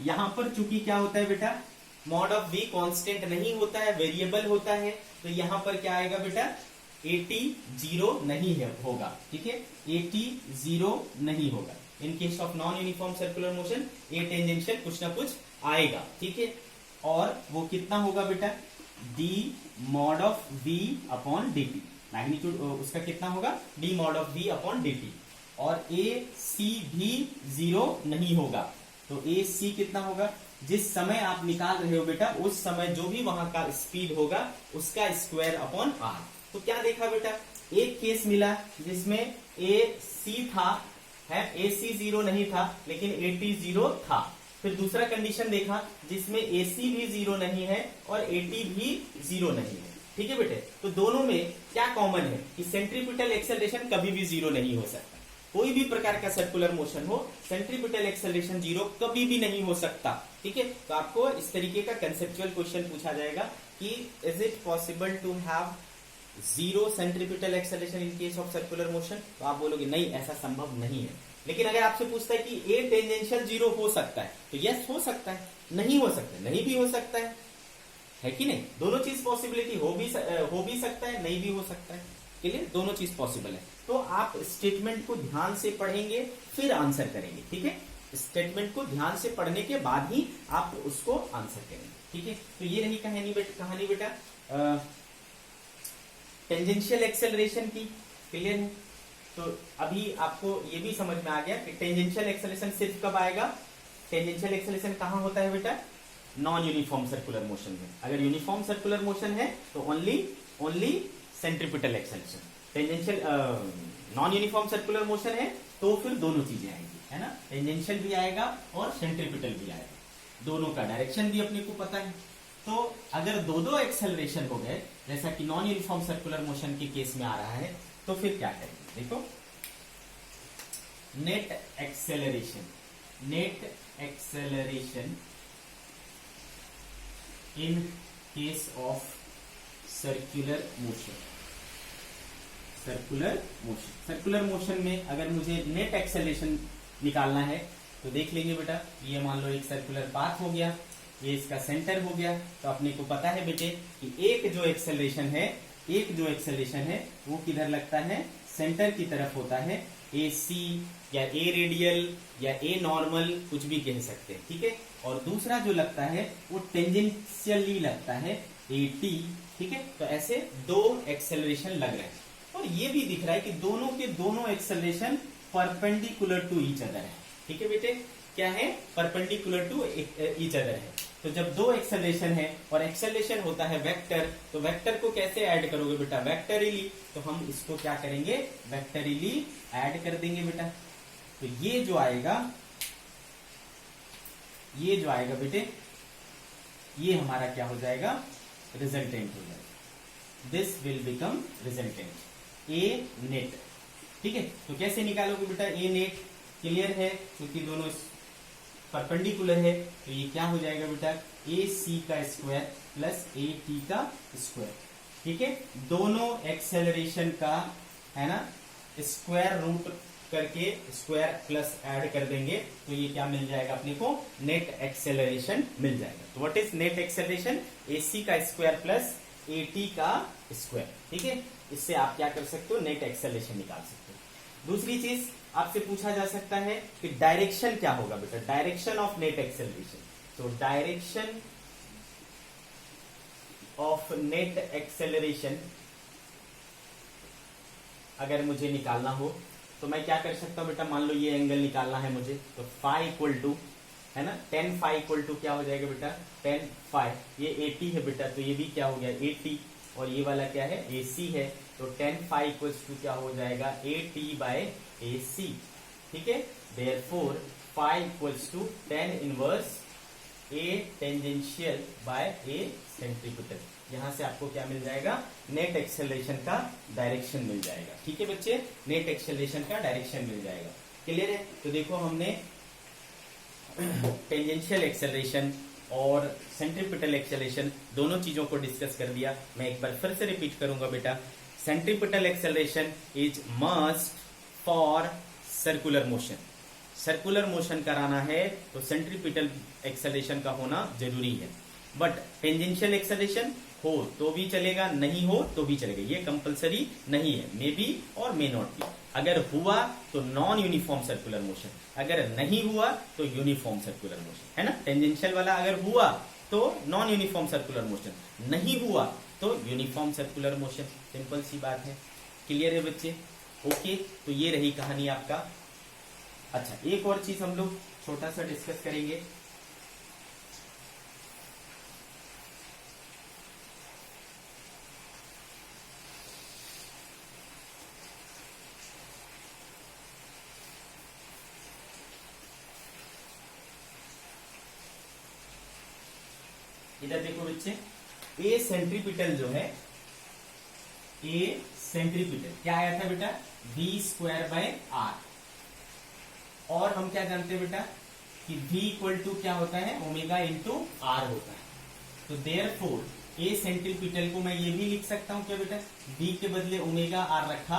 यहां पर चूंकि क्या होता है बेटा? मॉड ऑफ v कांस्टेंट नहीं होता है, वेरिएबल होता है। तो यहां पर क्या आएगा बेटा? AT 0 नहीं है होगा। ठीक है, AT 0 नहीं होगा। इन case of non uniform circular motion A tangential कुछ ना कुछ आएगा। ठीक है, और वो कितना होगा बेटा? d mod of v upon dt। Magnitude उसका कितना होगा? d mod of v upon dt। और AC भी 0 नहीं होगा। तो AC कितना होगा? जिस समय आप निकाल रहे हो बेटा, उस समय जो भी वहां का स्पीड होगा उसका स्क्वायर अपॉन r। तो क्या देखा बेटा? एक केस मिला जिसमें AC था, है, AC 0 नहीं था लेकिन AT 0 था। फिर दूसरा कंडीशन देखा जिसमें AC भी 0 नहीं है और AT भी 0 नहीं है। ठीक है बेटे, तो दोनों में क्या कॉमन है कि सेंट्रीपिटल एक्सेलरेशन कभी भी 0 नहीं हो सकता। कोई भी प्रकार का सर्कुलर मोशन हो, सेंट्रीपिटल एक्सेलरेशन 0 कभी भी नहीं हो सकता। ठीक है, तो आपको इस तरीके का कंसेप्चुअल क्वेश्चन पूछा जाएगा कि is it possible to have 0 centripetal acceleration in case of circular motion? तो आप बोलोगे नहीं, ऐसा संभव नहीं है। लेकिन अगर आपसे पूछता है कि A टेंजेंशियल 0 हो सकता है, तो यस हो सकता है, नहीं हो सकता है, नहीं भी हो सकता है कि नहीं? दोनों चीज पॉसिबिलिटी हो भी सकता है, नहीं भी हो सकता है। क्लियर? दोनों चीज पॉसिबल है। तो आप स्टेटमेंट को ध्यान से पढ़ेंगे फिर आंसर करेंगे। ठीक है, स्टेटमेंट को ध्यान से पढ़ने के बाद ही आप उसको आंसर करेंगे। ठीक है, तो ये रही कहानी बेटा टेंजेंशियल एक्सेलरेशन की। क्लियर है? तो अभी आपको ये भी समझ में आ गया कि टेंजेंशियल एक्सेलरेशन सिर्फ कब आएगा? टेंजेंशियल एक्सेलरेशन कहां होता है बेटा? नॉन यूनिफॉर्म सर्कुलर मोशन में। अगर यूनिफॉर्म सर्कुलर मोशन है तो only centripetal acceleration. Tangential non uniform circular motion है तो फिर दोनों चीजें आएंगी, है ना? टेंजेंशियल भी आएगा और सेंट्रीपिटल भी आएगा। दोनों का डायरेक्शन भी अपने को पता है। तो अगर दो एक्सेलरेशन हो गए, जैसा कि नॉन यूनिफॉर्म सर्कुलर मोशन के केस में आ रहा है, तो फिर क्या करेंगे? देखो, net acceleration in case of circular motion में अगर मुझे नेट एक्सेलरेशन निकालना है तो देख लेंगे बेटा, ये मान लो एक सर्कुलर पाथ हो गया, ये इसका सेंटर हो गया। तो अपने को पता है बेटे कि एक जो एक्सेलरेशन है वो किधर लगता है, सेंटर की तरफ होता है। ए सी या ए रेडियल या ए नॉर्मल कुछ भी कह सकते हैं, ठीक है। और दूसरा जो लगता है वो टेंजेंशियली लगता है, ए टी, ठीक है। तो ऐसे दो एक्सेलरेशन लग रहे हैं और ये भी दिख रहा है कि दोनों के दोनों acceleration perpendicular to each other है, ठीक है बेटे। क्या है, परपेंडिकुलर टू ईच अदर है। तो जब दो एक्सेलरेशन है और एक्सेलरेशन होता है वेक्टर, तो वेक्टर को कैसे ऐड करोगे बेटा, वेक्टरिली। तो हम इसको क्या करेंगे, वेक्टरिली ऐड कर देंगे बेटा। तो ये जो आएगा बेटे, ये हमारा क्या हो जाएगा, रिजल्टेंट हो जाएगा। This will become resultant A net, ठीक है। तो कैसे निकालोगे बेटा, ए नेट क्लियर है, क्योंकि दोनों परपेंडिकुलर है। तो ये क्या हो जाएगा बेटा, ए सी का स्क्वायर प्लस ए टी का स्क्वायर, ठीक है। दोनों एक्सेलरेशन का है ना स्क्वायर रूट करके स्क्वायर प्लस ऐड कर देंगे, तो ये क्या मिल जाएगा अपने को, नेट एक्सेलरेशन मिल जाएगा। तो what is net acceleration, A C का स्क्वायर प्लस ए टी का स्क्वायर, ठीक है। इससे आप क्या कर सकते हो, नेट एक्सेलरेशन निकाल सकते हो। दूसरी चीज आपसे पूछा जा सकता है कि डायरेक्शन क्या होगा बेटा, डायरेक्शन ऑफ नेट एक्सेलरेशन। तो डायरेक्शन ऑफ नेट एक्सेलरेशन अगर मुझे निकालना हो तो मैं क्या कर सकता हूं बेटा, मान लो ये एंगल निकालना है मुझे, तो फाई इक्वल टू है ना, टेन फाई इक्वल टू क्या हो जाएगा बेटा, टेन फाई। ये 80 है बेटा, तो ये भी क्या हो गया 80, और ये वाला क्या है, AC है। तो टेन फाई इक्वल्स टू क्या हो जाएगा, AT बाय AC, ठीक है। Therefore phi equals to tan inverse A tangential by A centripetal. यहां से आपको क्या मिल जाएगा, नेट एक्सेलरेशन का डायरेक्शन मिल जाएगा, ठीक है बच्चे, नेट एक्सेलरेशन का डायरेक्शन मिल जाएगा। क्लियर है। तो देखो हमने टेंजेंशियल एक्सेलरेशन और सेंट्रीपिटल एक्सेलरेशन दोनों चीजों को डिस्कस कर दिया। मैं एक बार फिर से रिपीट करूंगा बेटा, centripetal acceleration is must for circular motion. Circular motion कराना है तो सेंट्रीपिटल एक्सेलरेशन का होना जरूरी है। बट टेंजेंशियल एक्सेलरेशन हो तो भी चलेगा, नहीं हो तो भी चलेगा, ये कंपलसरी नहीं है, मे बी और मे नॉट बी। अगर हुआ तो नॉन यूनिफॉर्म सर्कुलर मोशन, अगर नहीं हुआ तो यूनिफॉर्म सर्कुलर मोशन, है ना। टेंजेंशियल वाला अगर हुआ तो नॉन यूनिफॉर्म सर्कुलर मोशन, नहीं हुआ तो यूनिफॉर्म सर्कुलर मोशन, सिंपल सी बात है। क्लियर है बच्चे, ओके। तो ये रही कहानी आपका। अच्छा, एक और चीज हम लोग छोटा सा डिस्कस करेंगे। इधर देखो बच्चे, ए सेंट्रीपिटल जो है, ए सेंट्रीपिटल क्या आया था बेटा, v स्क्वायर बाय आर। और हम क्या जानते हैं बेटा कि v इक्वल टू क्या होता है, ओमेगा इंटू आर होता है। तो देयरफॉर ए सेंट्रीपिटल को मैं ये भी लिख सकता हूं क्या बेटा, v के बदले ओमेगा आर रखा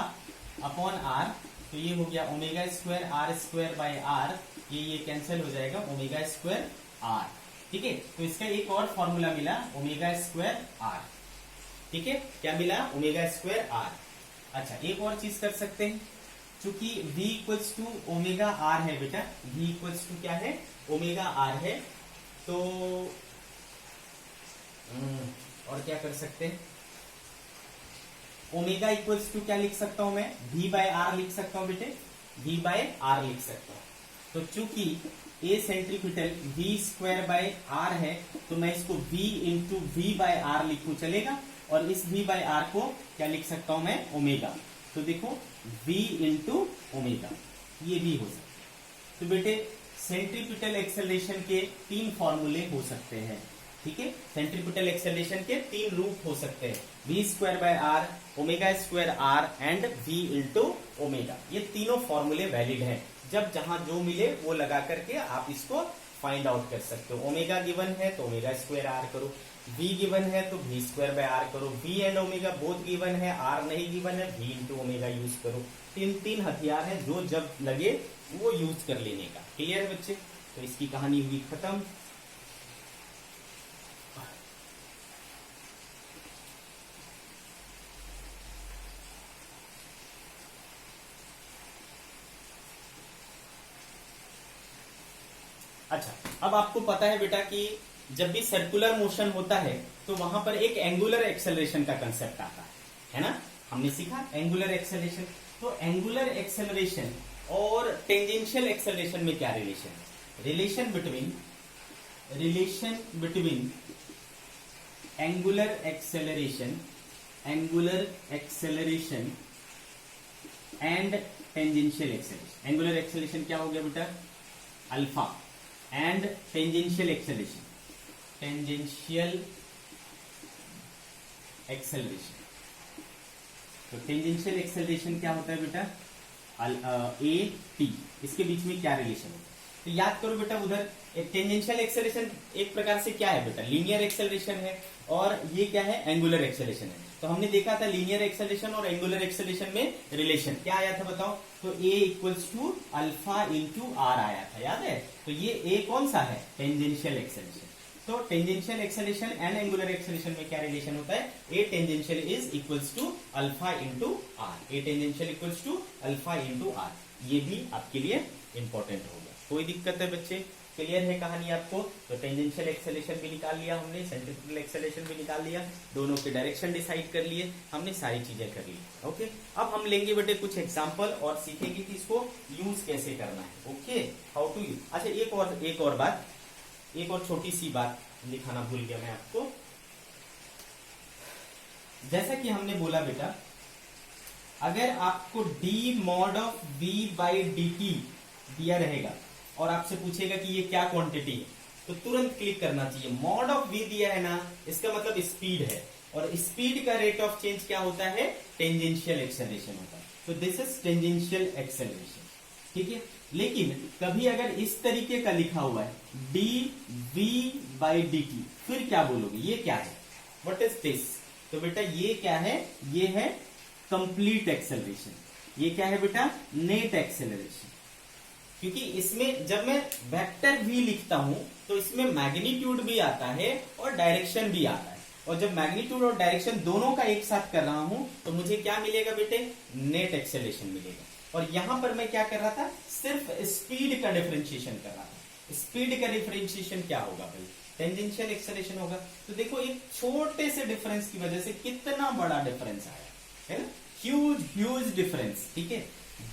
अपॉन आर, तो ये हो गया omega square R square by R, ये कैंसिल हो जाएगा, ओमेगा स्क्वायर आर, ठीक है। तो इसका एक और फॉर्मूला मिला, ओमेगा स्क्वायर आर, ठीक है। क्या मिला, ओमेगा स्क्वायर आर। अच्छा, एक और चीज कर सकते हैं, चूंकि v equals to omega R है बेटा, v इक्वल्स टू क्या है, ओमेगा आर है, तो और क्या कर सकते हैं, ओमेगा इक्वल्स टू क्या लिख सकता हूं मैं, v बाय आर लिख सकता हूं बेटे, v बाय आर लिख सकता हूं। तो चूंकि a centripetal v square by r है, तो मैं इसको v into v by r लिखूं, चलेगा। और इस v बाय आर को क्या लिख सकता हूं मैं, ओमेगा। तो देखो v इंटू ओमेगा, ये भी हो सकता है। तो बेटे सेंट्रीपिटल एक्सेलरेशन के तीन फॉर्मूले हो सकते हैं, ठीक है। सेंट्रीपिटल एक्सेलरेशन के तीन रूप हो सकते हैं, v square by R, omega square R and v into omega. ये तीनों फॉर्मूले वैलिड हैं। जब जहां जो मिले वो लगा करके आप इसको फाइंड आउट कर सकते हो। ओमेगा गिवन है तो ओमेगा स्क्वायर आर करो, v गिवन है तो v स्क्वायर बाय r करो, v and omega both given है, r नहीं गिवन है, v इंटू ओमेगा यूज करो। तीन हथियार है जो जब लगे वो यूज कर लेने का। क्लियर है बच्चे? तो इसकी कहानी हुई खत्म। अच्छा, अब आपको पता है बेटा कि जब भी सर्कुलर मोशन होता है तो वहां पर एक एंगुलर एक्सेलरेशन का कंसेप्ट आता है ना? हमने सीखा एंगुलर एक्सेलरेशन। तो एंगुलर एक्सेलरेशन और टेंजेंशियल एक्सेलरेशन में क्या रिलेशन है? Relation between angular acceleration and tangential acceleration. Angular acceleration क्या हो गया बेटा? अल्फा, एंड टेंजेंशियल एक्सेलरेशन तो टेंजेंशियल एक्सेलरेशन क्या होता है बेटा? A T. इसके बीच में क्या रिलेशन होता है? तो याद करो बेटा, उधर टेंजेंशियल एक्सेलरेशन एक प्रकार से क्या है बेटा? लीनियर एक्सेलरेशन है, और ये क्या है? एंगुलर एक्सेलरेशन है। तो हमने देखा था लीनियर एक्सेलरेशन और एंगुलर एक्सेलरेशन में रिलेशन क्या आया था बताओ? तो a equals to alpha into r आया था, याद है? तो ये ए कौन सा है? Tangential acceleration. तो tangential acceleration and angular acceleration में क्या रिलेशन होता है? A tangential is equals to alpha into r. A tangential equals to alpha into r. ये भी आपके लिए इंपॉर्टेंट होगा। कोई दिक्कत है बच्चे? क्लियर है कहानी आपको? तो टेंजेंशियल एक्सेलरेशन भी निकाल लिया हमने, सेंट्रीफ्यूगल एक्सेलरेशन भी निकाल लिया, दोनों के डायरेक्शन डिसाइड कर लिए हमने, सारी चीजें कर ली। ओके, अब हम लेंगे बेटे कुछ एग्जांपल और सीखेंगे कि इसको यूज कैसे करना है। Okay, how to use. अच्छा, एक और छोटी सी बात दिखाना भूल गया मैं आपको। जैसा कि हमने बोला बेटा, अगर आपको D mod of V by D T दिया रहेगा और आपसे पूछेगा कि ये क्या क्वांटिटी है, तो तुरंत क्लिक करना चाहिए। मॉड ऑफ वी दिया है ना, इसका मतलब स्पीड है, और स्पीड का रेट ऑफ चेंज क्या होता है? टेंजेंशियल एक्सेलरेशन होता है। तो दिस इज टेंजेंशियल एक्सेलरेशन, ठीक है। लेकिन कभी अगर इस तरीके का लिखा हुआ है D V by D T, फिर क्या बोलोगे? ये क्या है? What is this? तो बेटा ये क्या है? ये है कंप्लीट एक्सेलरेशन। ये क्या है बेटा? Net acceleration. क्योंकि इसमें जब मैं वेक्टर v लिखता हूं तो इसमें मैग्नीट्यूड भी आता है और डायरेक्शन भी आता है, और जब मैग्नीट्यूड और डायरेक्शन दोनों का एक साथ कर रहा हूं तो मुझे क्या मिलेगा बेटे? नेट एक्सेलरेशन मिलेगा। और यहां पर मैं क्या कर रहा था? सिर्फ स्पीड का डिफरेंशिएशन कर रहा था। स्पीड का डिफरेंशिएशन क्या होगा भाई? टेंजेंशियल एक्सेलरेशन होगा। तो देखो, एक छोटे से डिफरेंस की वजह से कितना बड़ा डिफरेंस आया है ना? ह्यूज डिफरेंस, ठीक है।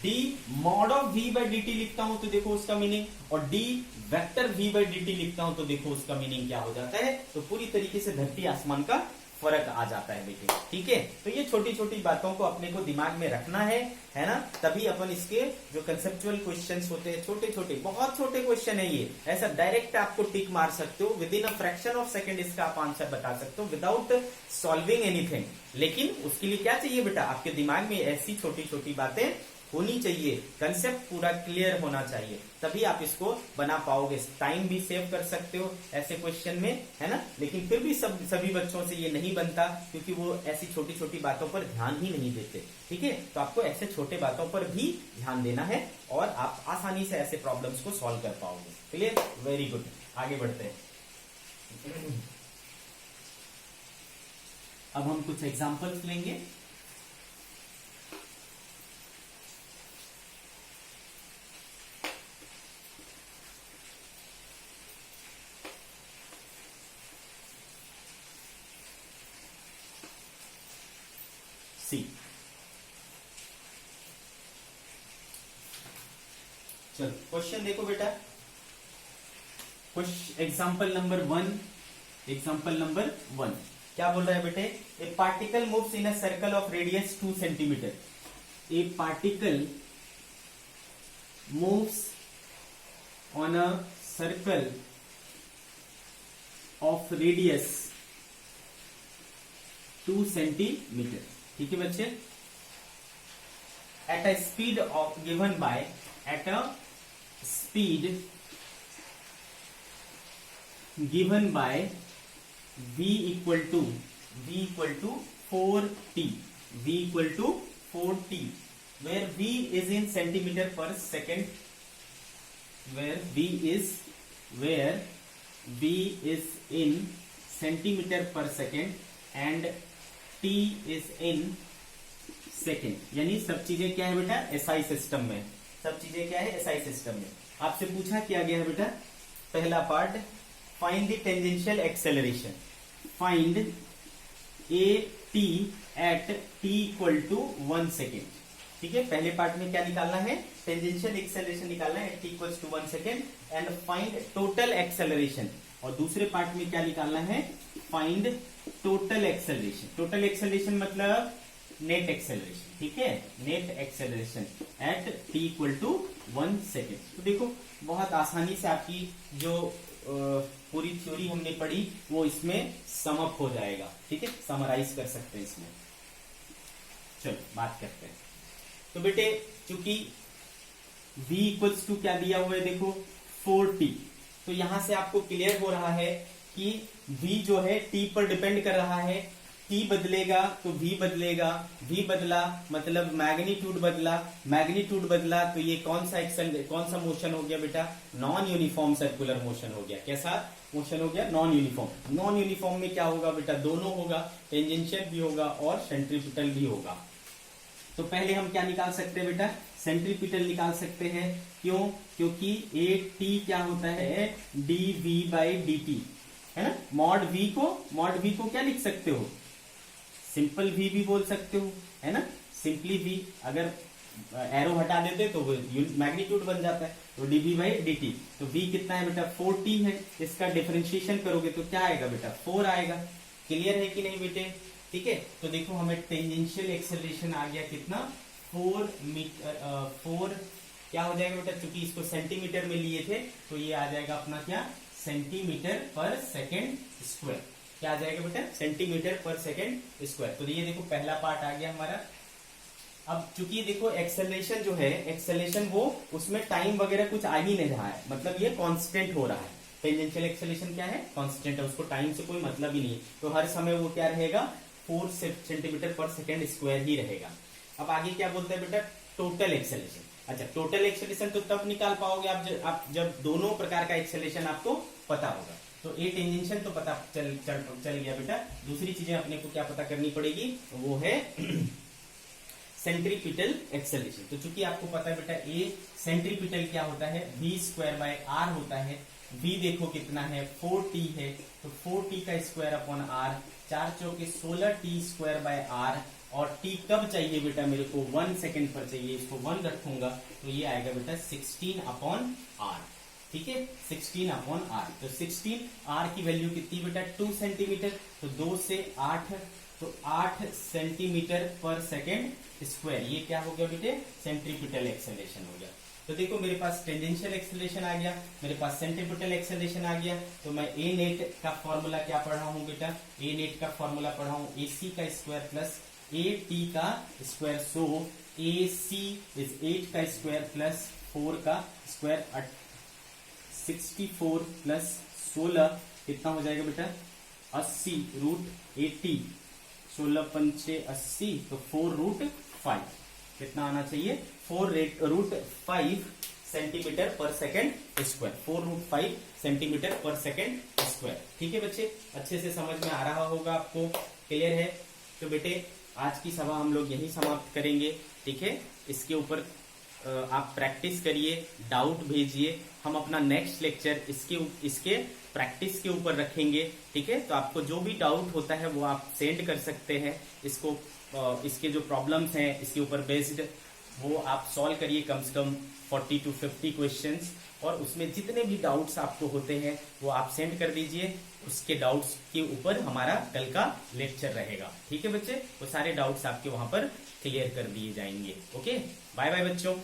D mod of V by D T लिखता हूं तो देखो उसका मीनिंग, और D vector V by D T लिखता हूं तो देखो उसका मीनिंग क्या हो जाता है। तो पूरी तरीके से धरती आसमान का फर्क आ जाता है बेटे, ठीक है। तो ये छोटी छोटी बातों को अपने को दिमाग में रखना है ना? तभी अपन इसके जो कंसेप्चुअल क्वेश्चंस होते हैं, छोटे छोटे, बहुत छोटे क्वेश्चन है ये, ऐसा डायरेक्ट आपको टिक मार सकते हो, with in a fraction of second इसका आप आंसर बता सकते हो विदाउट सॉल्विंग एनीथिंग। लेकिन उसके लिए क्या चाहिए बेटा? आपके दिमाग में ऐसी छोटी छोटी बातें होनी चाहिए, कंसेप्ट पूरा क्लियर होना चाहिए, तभी आप इसको बना पाओगे। टाइम भी सेव कर सकते हो ऐसे क्वेश्चन में, है ना? लेकिन फिर भी सभी बच्चों से ये नहीं बनता, क्योंकि वो ऐसी छोटी छोटी बातों पर ध्यान ही नहीं देते, ठीक है। तो आपको ऐसे छोटे बातों पर भी ध्यान देना है और आप आसानी से ऐसे प्रॉब्लम्स को सॉल्व कर पाओगे। क्लियर? वेरी गुड, आगे बढ़ते हैं। अब हम कुछ एग्जाम्पल्स लेंगे। चलो क्वेश्चन देखो बेटा, एग्जाम्पल नंबर वन क्या बोल रहा है बेटे? A particle moves in a circle of radius 2 centimetre. A particle moves on a circle of radius 2 centimetre, ठीक है बच्चे। At a speed of given by v equal to 4t, v equal to 4t, where v is in centimeter per second, where v is in centimeter per second and t is in second। यानी सब चीजें क्या है बेटा SI system में, सब चीजें क्या है एसआई सिस्टम में। आपसे पूछा क्या गया है बेटा, पहला part find the tangential acceleration, find A T at T equal to 1 second. ठीक है, पहले पार्ट में क्या निकालना है, टेंजेंशियल एक्सेलरेशन निकालना है at T equal to 1 second and find total acceleration. और दूसरे पार्ट में क्या निकालना है, find total acceleration. Total acceleration मतलब नेट एक्सेलरेशन। ठीक है, net acceleration at T equal to 1 second. तो देखो बहुत आसानी से आपकी जो पूरी थ्योरी हमने पढ़ी वो इसमें समअप हो जाएगा। ठीक है, समराइज कर सकते हैं इसमें। चलो बात करते हैं। तो बेटे चूंकि v इक्वल्स टू क्या दिया हुआ है देखो 4t, तो यहां से आपको क्लियर हो रहा है कि v जो है t पर डिपेंड कर रहा है। t बदलेगा तो v बदलेगा, v बदला मतलब मैग्नीट्यूड बदला, मैग्नीट्यूड बदला तो ये कौन सा मोशन हो गया बेटा, नॉन यूनिफॉर्म सर्कुलर मोशन हो गया। कैसा मोशन हो गया, नॉन यूनिफॉर्म। नॉन यूनिफॉर्म में क्या होगा बेटा, दोनों होगा, टेंजेंशियल भी होगा और सेंट्रीपिटल भी होगा। तो पहले हम क्या निकाल सकते हैं बेटा, सेंट्रीपिटल निकाल सकते हैं। क्यों, क्योंकि ए टी क्या होता है D V by D T, है ना। मॉड वी को क्या लिख सकते हो, सिंपल वी भी बोल सकते हो, है ना। सिंपली वी, अगर एरो हटा देते तो वो मैग्नीट्यूड बन जाता है, तो D V by D T. तो वी कितना है बेटा 4t है, इसका डिफरेंशिएशन करोगे तो क्या आएगा बेटा 4 आएगा। क्लियर है कि नहीं बेटे। ठीक है, तो देखो हमें टेंजेंशियल एक्सेलरेशन आ गया कितना 4 क्या हो जाएगा बेटा, क्योंकि इसको सेंटीमीटर में लिए थे तो ये आ जाएगा अपना क्या सेंटीमीटर पर सेकेंड स्क्वायर। क्या आ जाएगा बेटा सेंटीमीटर पर सेकेंड स्क्वायर। तो ये देखो पहला पार्ट आ गया हमारा। अब चूंकि देखो एक्सेलरेशन जो है, एक्सेलरेशन वो उसमें टाइम वगैरह कुछ आ ही नहीं रहा है, मतलब ये कांस्टेंट हो रहा है। टेंजेंशियल एक्सेलरेशन क्या है, कांस्टेंट है, उसको टाइम से कोई मतलब ही नहीं है। तो हर समय वो क्या रहेगा 4 सेंटीमीटर पर सेकेंड स्क्वायर ही रहेगा। अब आगे क्या बोलते हैं बेटा, टोटल एक्सेलरेशन। अच्छा, टोटल एक्सेलरेशन तो तब निकाल पाओगे आप जब दोनों प्रकार का एक्सेलरेशन आपको पता होगा। तो ए टेंजेंशियल तो पता चल गया बेटा। दूसरी चीजें अपने को क्या पता करनी पड़ेगी, वो है सेंट्रीपिटल एक्सेलरेशन। तो चूंकि आपको पता है बेटा ए सेंट्रीपिटल क्या होता है, v स्क्वायर बाय आर होता है। v देखो कितना है 4t है, तो 4t का स्क्वायर अपॉन आर, 4 चौके 16t स्क्वायर बाय आर। और t कब चाहिए बेटा मेरे को 1 सेकेंड पर चाहिए, इसको 1 रखूंगा तो ये आएगा बेटा 16 अपॉन आर। ठीक है, 16 अपॉन आर। तो 16 आर की वैल्यू कितनी बेटा 2 सेंटीमीटर, तो 2 से 8, तो 8 सेंटीमीटर पर सेकेंड स्क्वायर। ये क्या हो गया बेटे सेंट्रीपिटल एक्सेलरेशन हो गया। तो देखो मेरे पास टेंजेंशियल एक्सेलरेशन आ गया, मेरे पास सेंट्रीपिटल एक्सेलरेशन आ गया। तो मैं ए नेट का फॉर्मूला क्या पढ़ा हूं बेटा, ए नेट का फॉर्मूला पढ़ा हूं ए सी का स्क्वायर प्लस ए टी का square. So A C is 8 का स्क्वायर प्लस 4 का स्क्वायर, 64 प्लस 16 कितना हो जाएगा बेटा 80 रूट 80, 16 पंचे 80, तो 4 रूट 5 कितना आना चाहिए 4 रूट 5 सेंटीमीटर पर सेकेंड स्क्वायर, 4 रूट 5 सेंटीमीटर पर सेकेंड स्क्वायर। ठीक है बच्चे, अच्छे से समझ में आ रहा होगा आपको, क्लियर है। तो बेटे आज की सभा हम लोग यही समाप्त करेंगे। ठीक है, इसके ऊपर आप प्रैक्टिस करिए, डाउट भेजिए, हम अपना नेक्स्ट लेक्चर इसके प्रैक्टिस के ऊपर रखेंगे। ठीक है, तो आपको जो भी डाउट होता है वो आप सेंड कर सकते हैं। इसके जो प्रॉब्लम्स हैं इसके ऊपर बेस्ड वो आप सॉल्व करिए, कम से कम 40 to 50 क्वेश्चंस, और उसमें जितने भी डाउट्स आपको होते हैं वो आप सेंड कर दीजिए। उसके डाउट्स के ऊपर हमारा कल का लेक्चर रहेगा। ठीक है बच्चे, वो सारे डाउट्स आपके वहां पर क्लियर कर दिए जाएंगे। ओके, बाय बाय बच्चों।